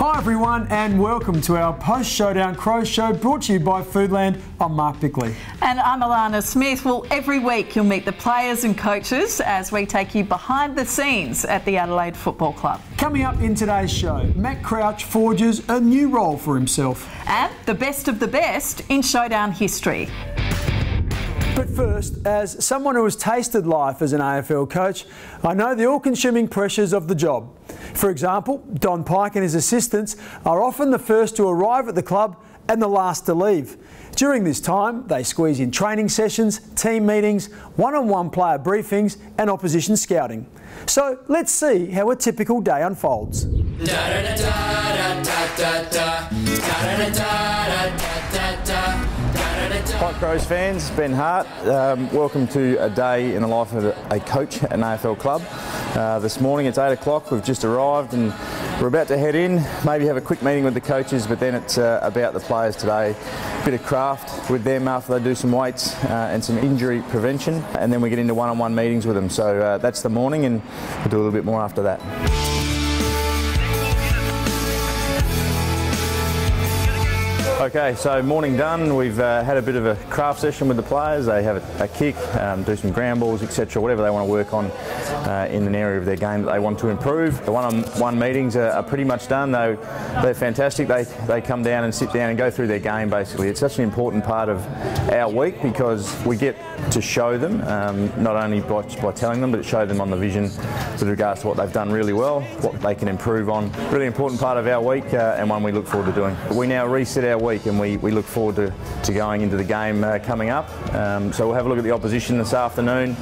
Hi everyone and welcome to our post-Showdown Crows show brought to you by Foodland. I'm Mark Bickley. And I'm Alana Smith. Well, every week you'll meet the players and coaches as we take you behind the scenes at the Adelaide Football Club. Coming up in today's show, Matt Crouch forges a new role for himself. And the best of the best in Showdown history. But first, as someone who has tasted life as an AFL coach, I know the all-consuming pressures of the job. For example, Don Pike and his assistants are often the first to arrive at the club and the last to leave. During this time, they squeeze in training sessions, team meetings, one-on-one player briefings and opposition scouting. So let's see how a typical day unfolds. Hi Crows fans, Ben Hart. Welcome to a day in the life of a coach at an AFL club. This morning it's 8 o'clock, we've just arrived and we're about to head in, maybe have a quick meeting with the coaches, but then it's about the players today. A bit of craft with them after they do some weights and some injury prevention, and then we get into one-on-one meetings with them. So that's the morning and we'll do a little bit more after that. Okay, so morning done. We've had a bit of a craft session with the players. They have a kick, do some ground balls, etc., whatever they want to work on in an area of their game that they want to improve. The one-on-one meetings are pretty much done. They're fantastic. They come down and sit down and go through their game basically. It's such an important part of our week because we get to show them, not only by telling them, but show them on the vision with regards to what they've done really well, what they can improve on. Really important part of our week and one we look forward to doing. We now reset our week and we look forward to going into the game coming up. So we'll have a look at the opposition this afternoon,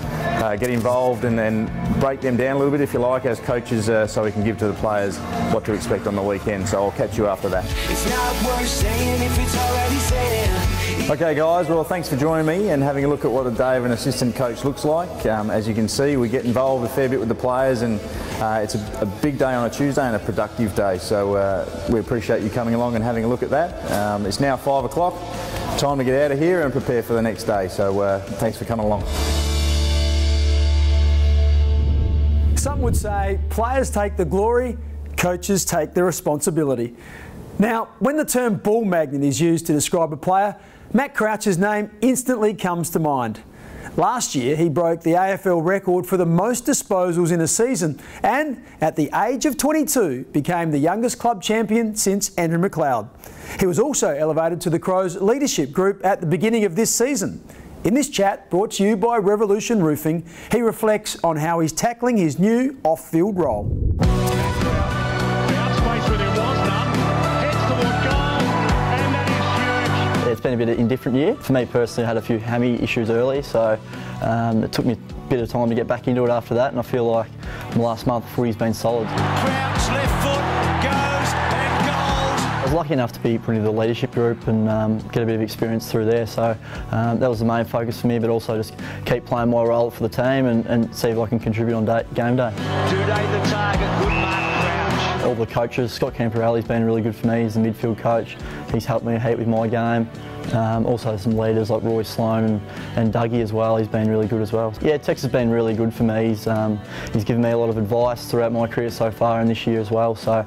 get involved and then break them down a little bit if you like as coaches so we can give to the players what to expect on the weekend. So I'll catch you after that. It's not worth saying if it's already said. Okay guys, well thanks for joining me and having a look at what a day of an assistant coach looks like. As you can see, we get involved a fair bit with the players and it's a big day on a Tuesday and a productive day. So we appreciate you coming along and having a look at that. It's now 5 o'clock, time to get out of here and prepare for the next day. So thanks for coming along. Some would say players take the glory, coaches take the responsibility. Now, when the term ball magnet is used to describe a player, Matt Crouch's name instantly comes to mind. Last year, he broke the AFL record for the most disposals in a season and, at the age of 22, became the youngest club champion since Andrew McLeod. He was also elevated to the Crows leadership group at the beginning of this season. In this chat, brought to you by Revolution Roofing, he reflects on how he's tackling his new off-field role. It's been a bit of an indifferent year. For me personally, I had a few hammy issues early, so it took me a bit of time to get back into it after that, and I feel like the last month footy's been solid. Crouch, left foot, goes, and goals. I was lucky enough to be put into the leadership group and get a bit of experience through there, so that was the main focus for me, but also just keep playing my role for the team and see if I can contribute on game day. Today the target, good mark, Crouch. All the coaches, Scott Camperelli's been really good for me, he's the midfield coach, he's helped me a heap with my game. Also some leaders like Roy Sloan and Dougie as well, he's been really good as well. Yeah, Tex has been really good for me, he's given me a lot of advice throughout my career so far and this year as well, so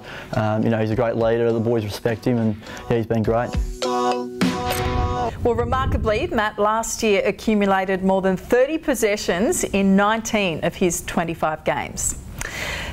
you know, he's a great leader, the boys respect him and yeah, he's been great. Well, remarkably, Matt last year accumulated more than 30 possessions in 19 of his 25 games.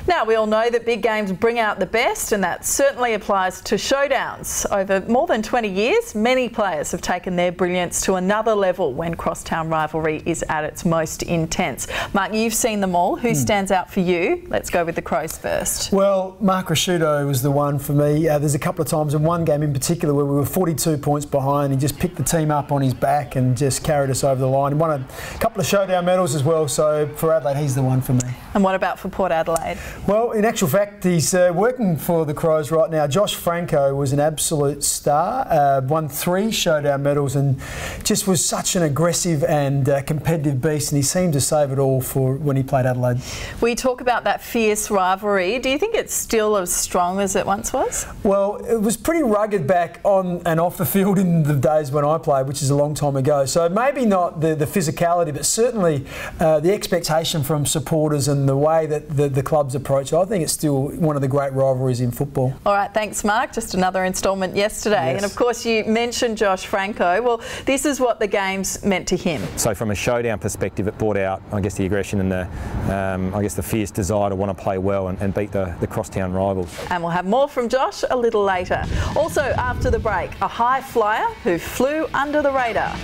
Now, we all know that big games bring out the best, and that certainly applies to showdowns. Over more than 20 years, many players have taken their brilliance to another level when crosstown rivalry is at its most intense. Mark, you've seen them all. Who stands out for you? Let's go with the Crows first. Well, Mark Rasciuto was the one for me. There's a couple of times in one game in particular where we were 42 points behind. He just picked the team up on his back and just carried us over the line. He won a couple of Showdown medals as well, so for Adelaide, he's the one for me. And what about for Port Adelaide? Well, in actual fact, he's working for the Crows right now. Josh Franco was an absolute star, won 3 Showdown medals and just was such an aggressive and competitive beast, and he seemed to save it all for when he played Adelaide. We talk about that fierce rivalry. Do you think it's still as strong as it once was? Well, it was pretty rugged back on and off the field in the days when I played, which is a long time ago. So maybe not the physicality, but certainly the expectation from supporters and the way that the clubs are approach it. I think it's still one of the great rivalries in football. All right, thanks, Mark. Just another instalment yesterday. Yes. And of course, you mentioned Josh Franco. Well, this is what the games meant to him. So from a showdown perspective, it brought out, I guess, the aggression and the, I guess, the fierce desire to want to play well and beat the crosstown rivals. And we'll have more from Josh a little later. Also, after the break, a high flyer who flew under the radar.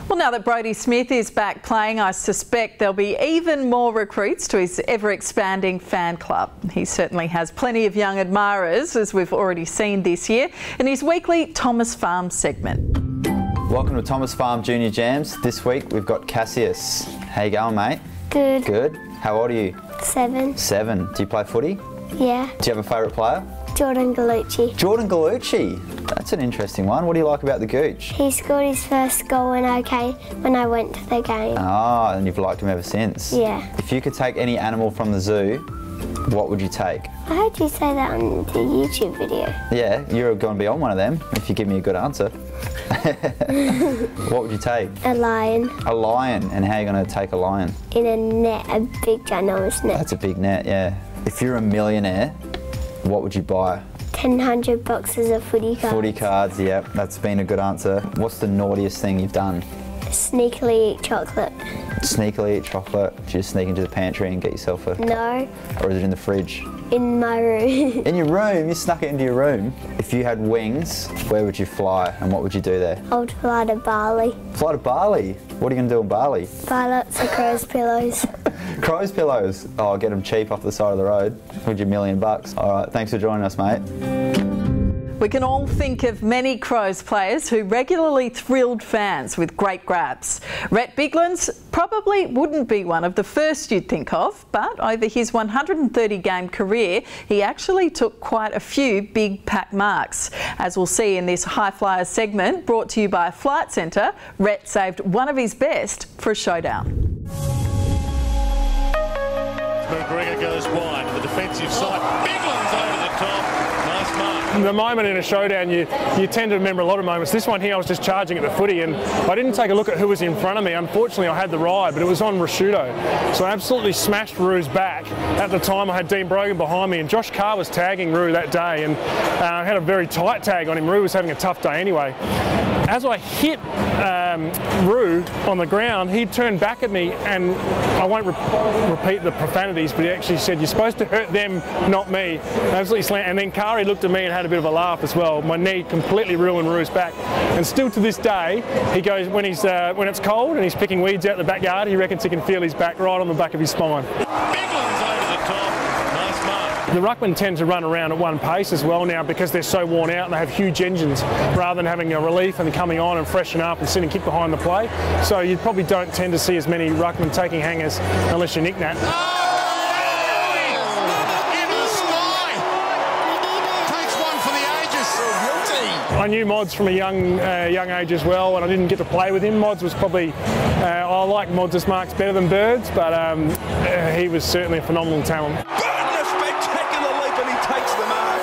Well, now that Brodie Smith is back playing, I suspect there'll be even more recruits to his ever-expanding fan club. He certainly has plenty of young admirers, as we've already seen this year, in his weekly Thomas Farm segment. Welcome to Thomas Farm Junior Jams. This week we've got Cassius. How you going, mate? Good. Good. How old are you? 7. 7. Do you play footy? Yeah. Do you have a favourite player? Jordan Gallucci. Jordan Gallucci. That's an interesting one. What do you like about the Gooch? He scored his first goal when I went to the game. Ah, and you've liked him ever since. Yeah. If you could take any animal from the zoo, what would you take? I heard you say that on the YouTube video. Yeah, you're going to be on one of them if you give me a good answer. What would you take? A lion. A lion. And how are you going to take a lion? In a net, a big ginormous net. That's a big net, yeah. If you're a millionaire, what would you buy? 1,000 boxes of footy cards. Footy cards, yep, that's been a good answer. What's the naughtiest thing you've done? Sneakily eat chocolate. Sneakily eat chocolate? Do you just sneak into the pantry and get yourself a... No. Or is it in the fridge? In my room. In your room? You snuck it into your room? If you had wings, where would you fly and what would you do there? I would fly to Bali. Fly to Bali? What are you going to do in Bali? Buy lots of crow's pillows. Crow's pillows? Oh, get them cheap off the side of the road with your $1 million. All right, thanks for joining us, mate. We can all think of many Crows players who regularly thrilled fans with great grabs. Rhett Biglands probably wouldn't be one of the first you'd think of, but over his 130-game career, he actually took quite a few big pack marks. As we'll see in this High Flyers segment, brought to you by Flight Centre, Rhett saved one of his best for a showdown. McGregor goes wide to the defensive side. Biglands over the top. Nice mark. The moment in a showdown, you tend to remember a lot of moments. This one here, I was just charging at the footy and I didn't take a look at who was in front of me. Unfortunately, I had the ride, but it was on Rashudo. So I absolutely smashed Rue's back. At the time, I had Dean Brogan behind me and Josh Carr was tagging Rue that day and I had a very tight tag on him. Rue was having a tough day anyway. As I hit Rue on the ground, he turned back at me and I won't repeat the profanities, but he actually said, "You're supposed to hurt them, not me." Absolutely slammed. And then Kari looked at me and had a bit of a laugh as well. My knee completely ruined Rue's back. And still to this day, he goes, when it's cold and he's picking weeds out the backyard, he reckons he can feel his back right on the back of his spine. Biglands over the top. Nice mark. The ruckmen tend to run around at one pace as well now because they're so worn out and they have huge engines rather than having a relief and coming on and freshen up and sitting kick behind the play. So you probably don't tend to see as many ruckmen taking hangers unless you're Nick Nat. I knew Mods from a young age as well, and I didn't get to play with him. Mods was probably, I like Mods' marks better than Bird's, but he was certainly a phenomenal talent. Bird in a spectacular leap and he takes the mark.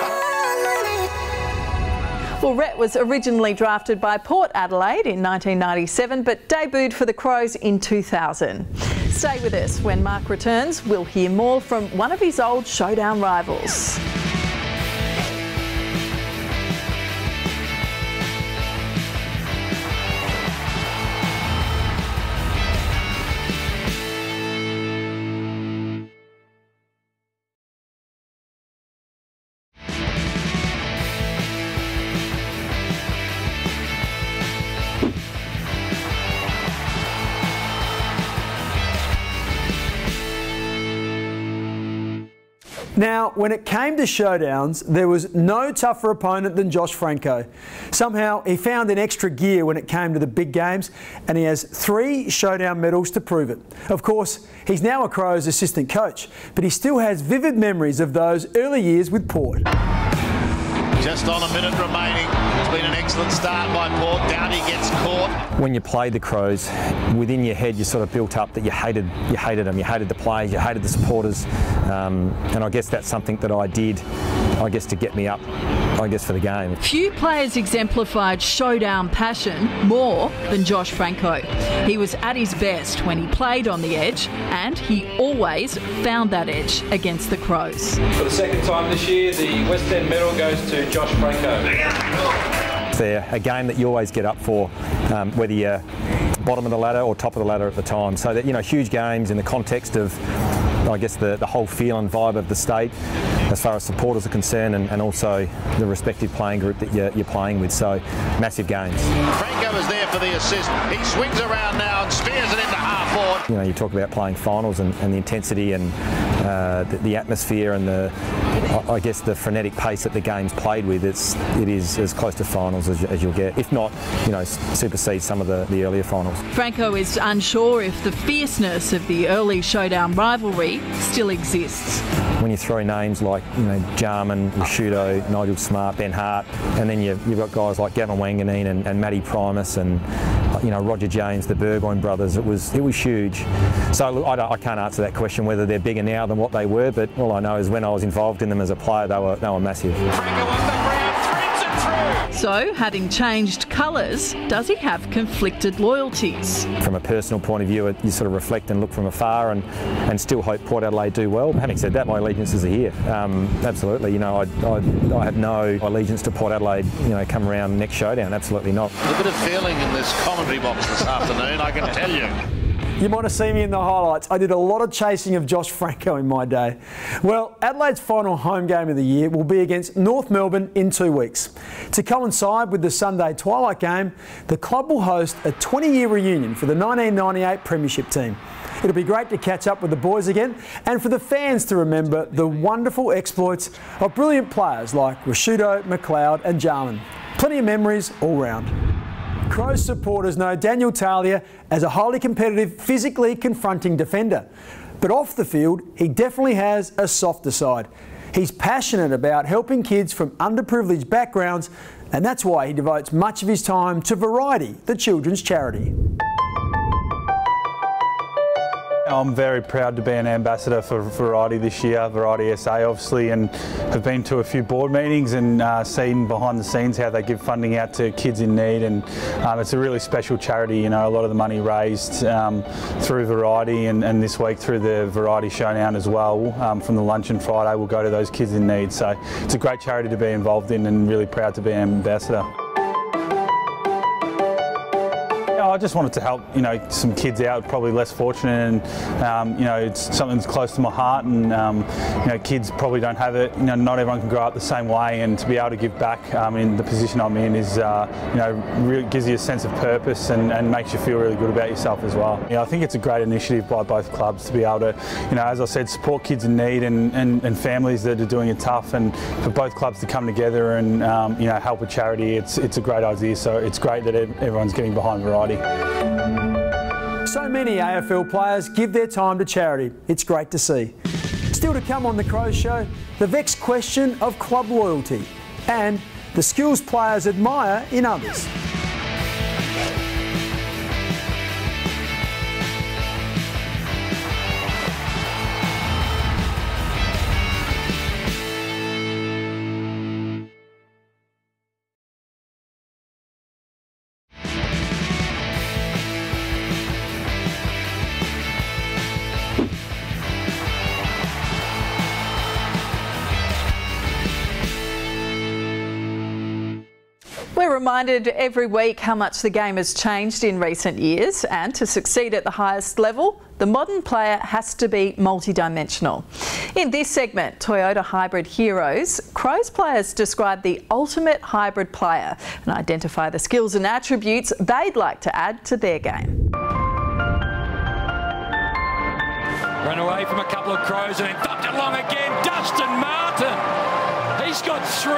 Well, Rhett was originally drafted by Port Adelaide in 1997, but debuted for the Crows in 2000. Stay with us. When Mark returns, we'll hear more from one of his old Showdown rivals. Now, when it came to showdowns, there was no tougher opponent than Josh Franco. Somehow, he found an extra gear when it came to the big games, and he has 3 showdown medals to prove it. Of course, he's now a Crows assistant coach, but he still has vivid memories of those early years with Port. Just on a minute remaining. It's been an excellent start by Port. Downey gets caught. When you played the Crows, within your head you sort of built up that you hated them, you hated the players, you hated the supporters, and I guess that's something that I did, I guess, to get me up, I guess, for the game. Few players exemplified showdown passion more than Josh Franco. He was at his best when he played on the edge, and he always found that edge against the Crows. For the second time this year, the West End medal goes to Josh Franco. They're a game that you always get up for, whether you're bottom of the ladder or top of the ladder at the time. So that, you know, huge games in the context of, I guess, the whole feel and vibe of the state as far as supporters are concerned, and also the respective playing group that you're playing with. So massive games. Franco is there for the assist. He swings around now and spears it into half forward. You know, you talk about playing finals and the intensity and the atmosphere and I guess the frenetic pace that the game's played with. It is as close to finals as you'll get, if not, you know, supersedes some of the earlier finals. Franco is unsure if the fierceness of the early showdown rivalry still exists. When you throw names like, you know, Jarman, Rashudo, Nigel Smart, Ben Hart, and then you've got guys like Gavin Wanganeen and Matty Primus and, you know, Roger James, the Burgoyne brothers, it was huge. So look, I can't answer that question whether they're bigger now than what they were, but all I know is when I was involved in them as a player, they were massive. So, having changed colours, does he have conflicted loyalties? From a personal point of view, you sort of reflect and look from afar and still hope Port Adelaide do well. Having said that, my allegiances are here. Absolutely, you know, I have no allegiance to Port Adelaide, you know, come around next showdown. Absolutely not. A bit of feeling in this commentary box this afternoon, I can tell you. You might have seen me in the highlights. I did a lot of chasing of Josh Franco in my day. Well, Adelaide's final home game of the year will be against North Melbourne in 2 weeks. To coincide with the Sunday twilight game, the club will host a 20-year reunion for the 1998 Premiership team. It'll be great to catch up with the boys again and for the fans to remember the wonderful exploits of brilliant players like Rashudo, McLeod and Jarman. Plenty of memories all round. Crows supporters know Daniel Talia as a highly competitive, physically confronting defender. But off the field, he definitely has a softer side. He's passionate about helping kids from underprivileged backgrounds, and that's why he devotes much of his time to Variety, the children's charity. I'm very proud to be an ambassador for Variety this year, Variety SA obviously, and have been to a few board meetings and seen behind the scenes how they give funding out to kids in need, and it's a really special charity. You know, a lot of the money raised through Variety and this week through the Variety Showdown as well, from the Luncheon Friday, will go to those kids in need. So it's a great charity to be involved in and really proud to be an ambassador. I just wanted to help, you know, some kids out, probably less fortunate, and you know, it's something that's close to my heart, and you know, kids probably don't have it. You know, not everyone can grow up the same way, and to be able to give back in the position I'm in is, you know, really gives you a sense of purpose and makes you feel really good about yourself as well. You know, I think it's a great initiative by both clubs to be able to, you know, as I said, support kids in need and families that are doing it tough, and for both clubs to come together and you know, help a charity. It's a great idea. So it's great that everyone's getting behind Variety. So many AFL players give their time to charity. It's great to see. Still to come on the Crows Show, the vexed question of club loyalty and the skills players admire in others. We're reminded every week how much the game has changed in recent years, and to succeed at the highest level, the modern player has to be multidimensional. In this segment, Toyota Hybrid Heroes, Crows players describe the ultimate hybrid player and identify the skills and attributes they'd like to add to their game. Run away from a couple of Crows and then thumped long again. Dustin Martin. He's got 3.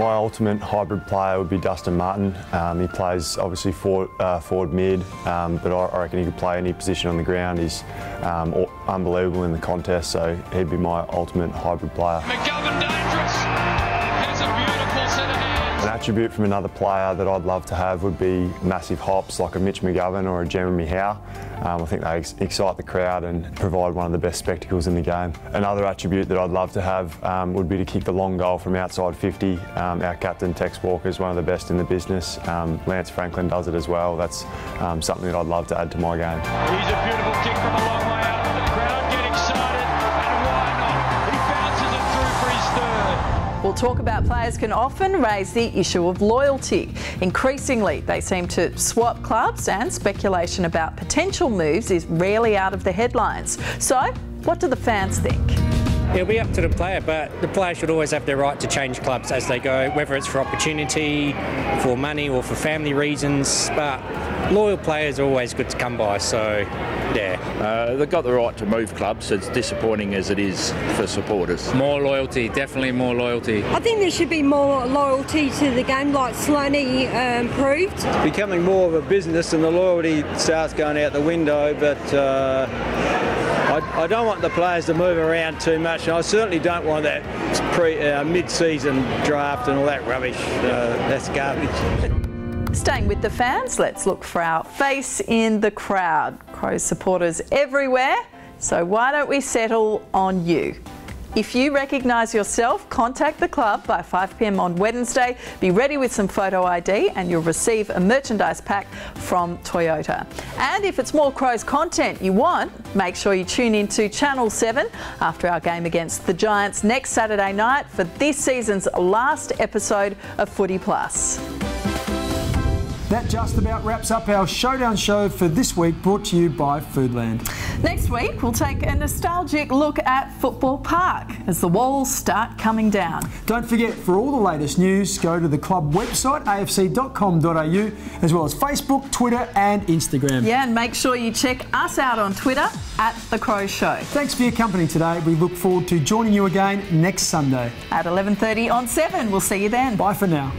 My ultimate hybrid player would be Dustin Martin. He plays obviously forward mid, but I reckon he could play any position on the ground. He's unbelievable in the contest, so he'd be my ultimate hybrid player. McGovern dangerous. Has a beautiful set of hands. An attribute from another player that I'd love to have would be massive hops like a Mitch McGovern or a Jeremy Howe. I think they excite the crowd and provide one of the best spectacles in the game. Another attribute that I'd love to have would be to kick the long goal from outside 50. Our captain Tex Walker is one of the best in the business. Lance Franklin does it as well. That's something that I'd love to add to my game. He's a beautiful kick from a long way out. The crowd get excited, and why not? He bounces it through for his third. We'll talk about players can often raise the issue of loyalty. Increasingly, they seem to swap clubs, and speculation about potential moves is rarely out of the headlines. So, what do the fans think? It'll be up to the player, but the player should always have the right to change clubs as they go, whether it's for opportunity, for money or for family reasons. But loyal players are always good to come by, so yeah. They've got the right to move clubs, as disappointing as it is for supporters. More loyalty, definitely more loyalty. I think there should be more loyalty to the game, like Sloaney proved. It's becoming more of a business and the loyalty starts going out the window, but I don't want the players to move around too much, and I certainly don't want that mid-season draft and all that rubbish. That's garbage. Staying with the fans, let's look for our face in the crowd. Crows supporters everywhere, so why don't we settle on you? If you recognise yourself, contact the club by 5 p.m. on Wednesday. Be ready with some photo ID and you'll receive a merchandise pack from Toyota. And if it's more Crows content you want, make sure you tune in to Channel 7 after our game against the Giants next Saturday night for this season's last episode of Footy Plus. That just about wraps up our Showdown show for this week, brought to you by Foodland. Next week, we'll take a nostalgic look at Football Park as the walls start coming down. Don't forget, for all the latest news, go to the club website, afc.com.au, as well as Facebook, Twitter and Instagram. Yeah, and make sure you check us out on Twitter at The Crow Show. Thanks for your company today. We look forward to joining you again next Sunday. At 11:30 on 7. We'll see you then. Bye for now.